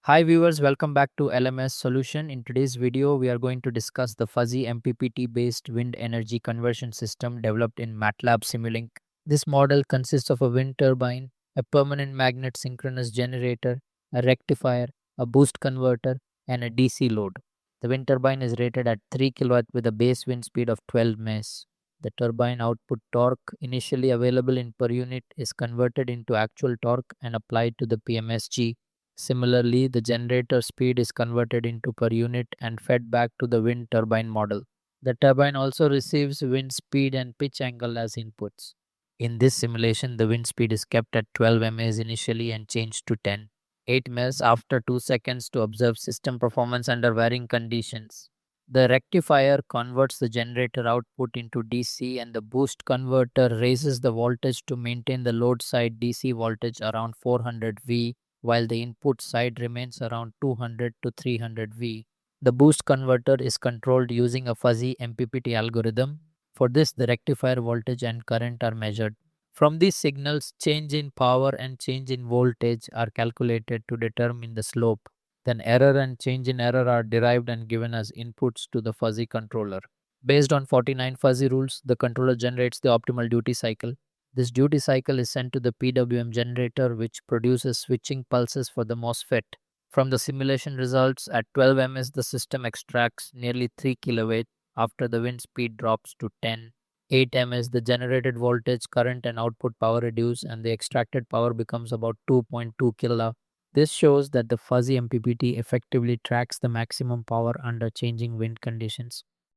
Hi viewers, welcome back to LMS Solution. In today's video, we are going to discuss the Fuzzy MPPT based wind energy conversion system developed in MATLAB Simulink. This model consists of a wind turbine, a permanent magnet synchronous generator, a rectifier, a boost converter, and a DC load. The wind turbine is rated at 3 kW with a base wind speed of 12 ms. The turbine output torque initially available in per unit is converted into actual torque and applied to the PMSG. Similarly, the generator speed is converted into per unit and fed back to the wind turbine model. The turbine also receives wind speed and pitch angle as inputs. In this simulation, the wind speed is kept at 12 ms initially and changed to 8 ms after 2 seconds to observe system performance under varying conditions. The rectifier converts the generator output into DC, and the boost converter raises the voltage to maintain the load side DC voltage around 400 V while the input side remains around 200 to 300 V. The boost converter is controlled using a fuzzy MPPT algorithm. For this, the rectifier voltage and current are measured. From these signals, change in power and change in voltage are calculated to determine the slope. Then error and change in error are derived and given as inputs to the fuzzy controller. Based on 49 fuzzy rules, the controller generates the optimal duty cycle. This duty cycle is sent to the PWM generator, which produces switching pulses for the MOSFET. From the simulation results, at 12 ms, the system extracts nearly 3 kW after the wind speed drops to 8 ms. The generated voltage, current, and output power reduce, and the extracted power becomes about 2.2 kilo. This shows that the fuzzy MPPT effectively tracks the maximum power under changing wind conditions.